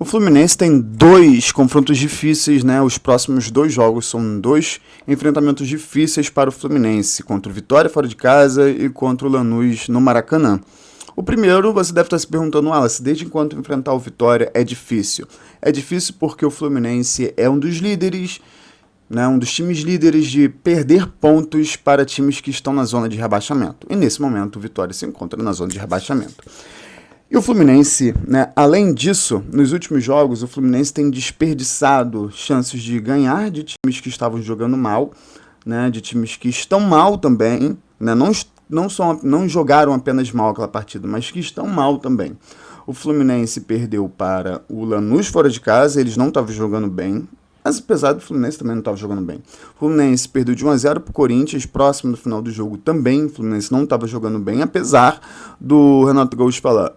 O Fluminense tem 2 confrontos difíceis, né? Os próximos 2 jogos são 2 enfrentamentos difíceis para o Fluminense, contra o Vitória fora de casa e contra o Lanús no Maracanã. O primeiro, você deve estar se perguntando, Wallace, desde quando enfrentar o Vitória é difícil? É difícil porque o Fluminense é um dos líderes, né, um dos times líderes de perder pontos para times que estão na zona de rebaixamento. E nesse momento o Vitória se encontra na zona de rebaixamento. E o Fluminense, né, além disso, nos últimos jogos, o Fluminense tem desperdiçado chances de ganhar de times que estavam jogando mal, né, de times que estão mal também, né, não jogaram apenas mal aquela partida, mas que estão mal também. O Fluminense perdeu para o Lanús fora de casa, eles não estavam jogando bem, mas apesar do Fluminense também não estava jogando bem. O Fluminense perdeu de 1-0 para o Corinthians, próximo do final do jogo também, o Fluminense não estava jogando bem, apesar do Renato Gaúcho falar...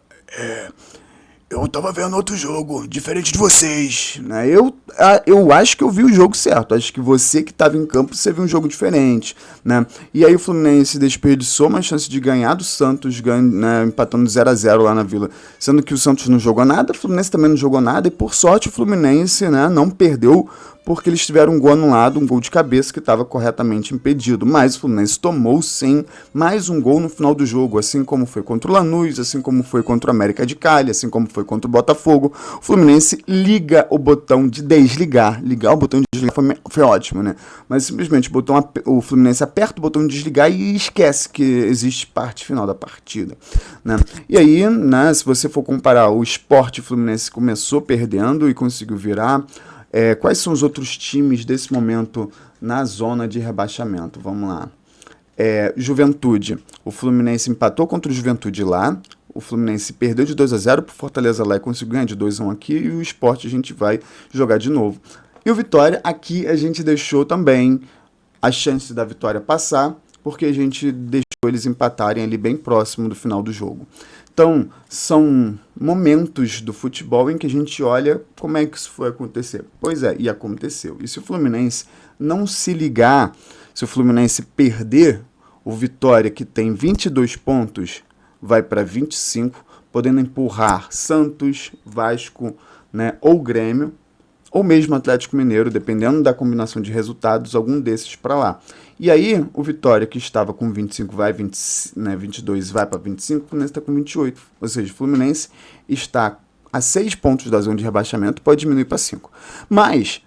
Eu tava vendo outro jogo, diferente de vocês, né? Eu acho que eu vi o jogo certo, acho que você que tava em campo, você viu um jogo diferente, né? E aí o Fluminense desperdiçou uma chance de ganhar do Santos, né, empatando 0-0 lá na Vila, sendo que o Santos não jogou nada, o Fluminense também não jogou nada, e por sorte o Fluminense, né, não perdeu, porque eles tiveram um gol anulado, um gol de cabeça que estava corretamente impedido. Mas o Fluminense tomou, sim, mais um gol no final do jogo, assim como foi contra o Lanús, assim como foi contra o América de Cali, assim como foi contra o Botafogo. O Fluminense liga o botão de desligar. Ligar o botão de desligar foi ótimo, né? Mas simplesmente o Fluminense aperta o botão de desligar e esquece que existe parte final da partida, né? E aí, né, se você for comparar o Sport, o Fluminense começou perdendo e conseguiu virar. Quais são os outros times desse momento na zona de rebaixamento? Vamos lá. Juventude. O Fluminense empatou contra o Juventude lá. O Fluminense perdeu de 2-0 para o Fortaleza lá e conseguiu ganhar de 2-1 aqui. E o Sport a gente vai jogar de novo. E o Vitória, aqui a gente deixou também a chance da Vitória passar, porque a gente deixou eles empatarem ali bem próximo do final do jogo. Então, são momentos do futebol em que a gente olha como é que isso foi acontecer. Pois é, e aconteceu. E se o Fluminense não se ligar, se o Fluminense perder, o Vitória, que tem 22 pontos, vai para 25, podendo empurrar Santos, Vasco, né, ou Grêmio, ou mesmo Atlético Mineiro, dependendo da combinação de resultados, algum desses para lá. E aí, o Vitória, que estava com 25, 22 vai para 25, o Fluminense está com 28. Ou seja, o Fluminense está a 6 pontos da zona de rebaixamento, pode diminuir para 5. Mas,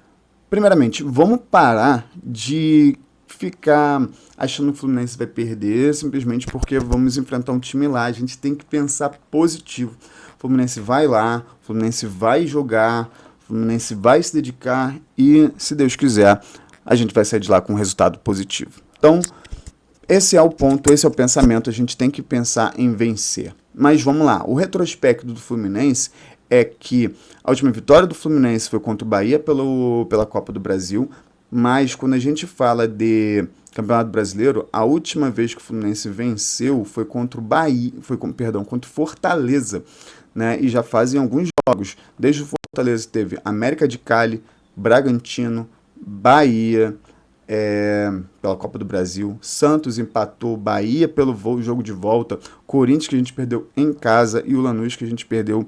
primeiramente, vamos parar de ficar achando que o Fluminense vai perder simplesmente porque vamos enfrentar um time lá. A gente tem que pensar positivo. O Fluminense vai lá, o Fluminense vai jogar, o Fluminense vai se dedicar e, se Deus quiser, a gente vai sair de lá com um resultado positivo. Então, esse é o ponto, esse é o pensamento, a gente tem que pensar em vencer. Mas vamos lá, o retrospecto do Fluminense é que a última vitória do Fluminense foi contra o Bahia pela Copa do Brasil, mas quando a gente fala de Campeonato Brasileiro, a última vez que o Fluminense venceu foi contra o Bahia, contra o Fortaleza, né? E já fazem alguns jogos. Desde o Fortaleza teve América de Cali, Bragantino, Bahia, pela Copa do Brasil, Santos empatou, Bahia pelo jogo de volta, Corinthians que a gente perdeu em casa e o Lanús que a gente perdeu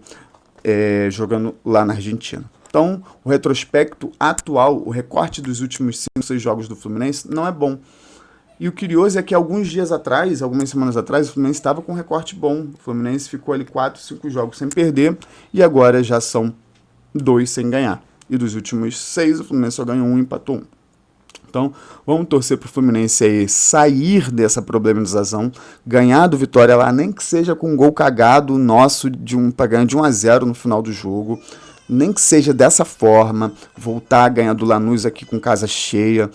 jogando lá na Argentina. Então, o retrospecto atual, o recorte dos últimos 5, 6 jogos do Fluminense não é bom. E o curioso é que alguns dias atrás, algumas semanas atrás, o Fluminense estava com um recorte bom. O Fluminense ficou ali 4, 5 jogos sem perder e agora já são 2 sem ganhar. E dos últimos 6, o Fluminense só ganhou 1 e empatou 1. Então, vamos torcer para o Fluminense aí sair dessa problematização, ganhar do Vitória lá, nem que seja com um gol cagado nosso para ganhar de 1-0 no final do jogo, nem que seja dessa forma, voltar a ganhar do Lanús aqui com casa cheia.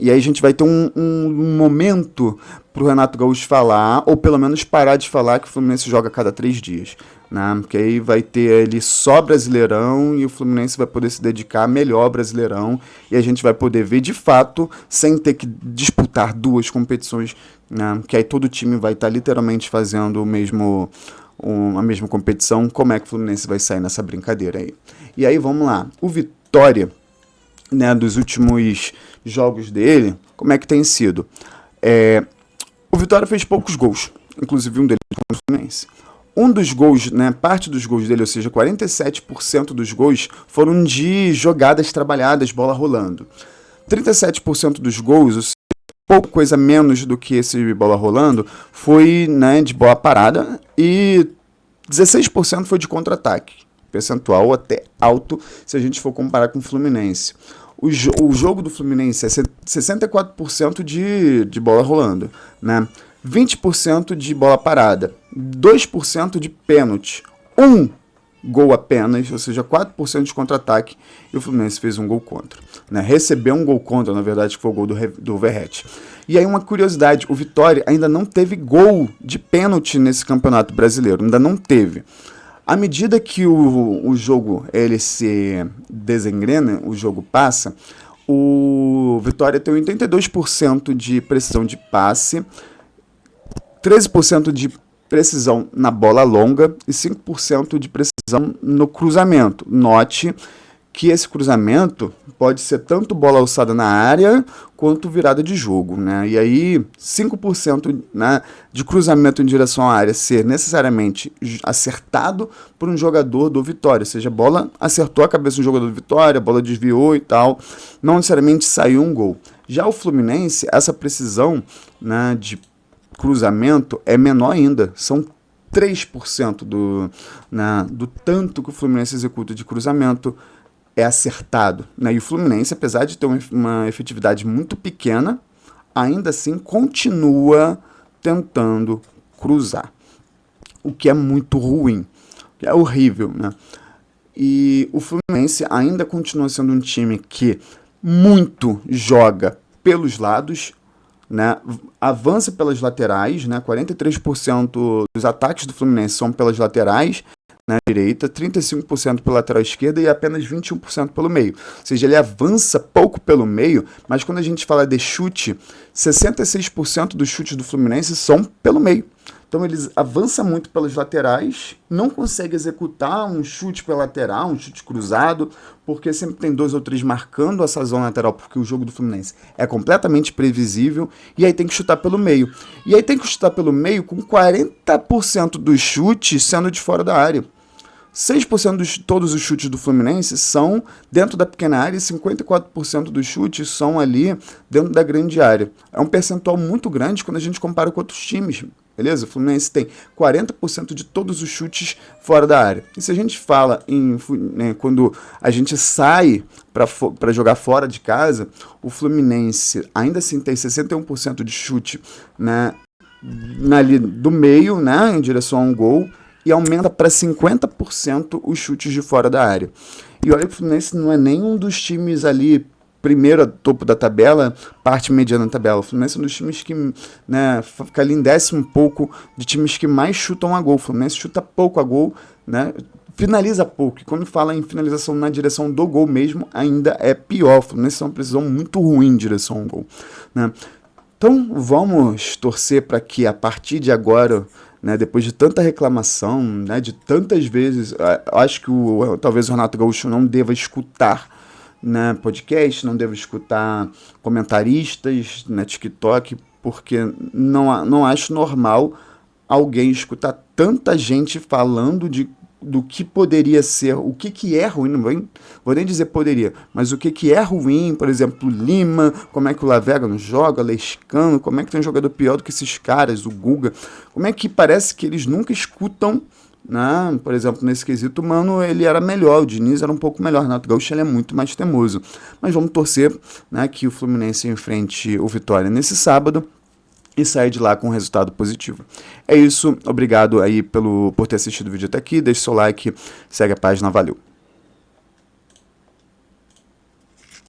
E aí a gente vai ter um momento para o Renato Gaúcho falar, ou pelo menos parar de falar que o Fluminense joga a cada 3 dias. Né? Porque aí vai ter ali só Brasileirão e o Fluminense vai poder se dedicar melhor ao Brasileirão e a gente vai poder ver de fato, sem ter que disputar 2 competições, né? Que aí todo time vai estar literalmente fazendo a mesma competição, como é que o Fluminense vai sair nessa brincadeira aí. E aí vamos lá, o Vitória, né, dos últimos jogos dele, como é que tem sido? O Vitória fez poucos gols, inclusive um deles contra o Fluminense. Um dos gols, né, parte dos gols dele, ou seja, 47% dos gols foram de jogadas trabalhadas, bola rolando. 37% dos gols, ou seja, pouca coisa menos do que esse bola rolando, foi, né, de bola parada e 16% foi de contra-ataque. Percentual até alto se a gente for comparar com o Fluminense. O jogo do Fluminense é 64% de bola rolando, né? 20% de bola parada, 2% de pênalti, 1 gol apenas, ou seja, 4% de contra-ataque, e o Fluminense fez um gol contra. Né? Recebeu um gol contra, na verdade, que foi o gol do Verratti. E aí uma curiosidade, o Vitória ainda não teve gol de pênalti nesse Campeonato Brasileiro, ainda não teve. À medida que o jogo ele se desengrena, o jogo passa, o Vitória tem 82% de precisão de passe, 13% de precisão na bola longa e 5% de precisão no cruzamento. Note que esse cruzamento pode ser tanto bola alçada na área quanto virada de jogo, né? E aí 5%, né, de cruzamento em direção à área ser necessariamente acertado por um jogador do Vitória, ou seja, a bola acertou a cabeça do jogador do Vitória, a bola desviou e tal, não necessariamente saiu um gol. Já o Fluminense, essa precisão, né, de cruzamento é menor ainda, são 3% do tanto que o Fluminense executa de cruzamento é acertado, né? E o Fluminense, apesar de ter uma efetividade muito pequena, ainda assim continua tentando cruzar, o que é muito ruim, que é horrível, né? E o Fluminense ainda continua sendo um time que muito joga pelos lados, né, avança pelas laterais, né, 43% dos ataques do Fluminense são pelas laterais, na direita, 35% pela lateral esquerda e apenas 21% pelo meio. Ou seja, ele avança pouco pelo meio, mas quando a gente fala de chute, 66% dos chutes do Fluminense são pelo meio. Então eles avançam muito pelas laterais, não conseguem executar um chute pela lateral, um chute cruzado, porque sempre tem 2 ou 3 marcando essa zona lateral, porque o jogo do Fluminense é completamente previsível, e aí tem que chutar pelo meio. E aí tem que chutar pelo meio com 40% dos chutes sendo de fora da área. 6% de todos os chutes do Fluminense são dentro da pequena área e 54% dos chutes são ali dentro da grande área. É um percentual muito grande quando a gente compara com outros times, beleza? O Fluminense tem 40% de todos os chutes fora da área. E se a gente fala em, né, quando a gente sai para jogar fora de casa, o Fluminense ainda assim tem 61% de chute, né, ali do meio, né, em direção a um gol, e aumenta para 50% os chutes de fora da área. E olha que o Fluminense não é nenhum dos times ali, primeiro topo da tabela, parte mediana da tabela. O Fluminense é um dos times que, né, fica ali em 10º pouco de times que mais chutam a gol. O Fluminense chuta pouco a gol, né, finaliza pouco. E quando fala em finalização na direção do gol mesmo, ainda é pior. O Fluminense tem uma precisão muito ruim em direção ao gol, né. Então vamos torcer para que a partir de agora, né, depois de tanta reclamação, né, de tantas vezes, acho que talvez o Renato Gaúcho não deva escutar, né, podcast, não deva escutar comentaristas na TikTok, porque não acho normal alguém escutar tanta gente falando do que poderia ser, o que é ruim, não vou nem dizer poderia, mas o que é ruim, por exemplo, Lima, como é que o Lavega não joga, Lescano, como é que tem um jogador pior do que esses caras, o Guga, como é que parece que eles nunca escutam, né? Por exemplo, nesse quesito, o Mano, ele era melhor, o Diniz era um pouco melhor, o Renato Gaúcho ele é muito mais teimoso, mas vamos torcer, né, que o Fluminense enfrente o Vitória nesse sábado, e sair de lá com um resultado positivo. É isso, obrigado aí por ter assistido o vídeo até aqui, deixe seu like, segue a página, valeu!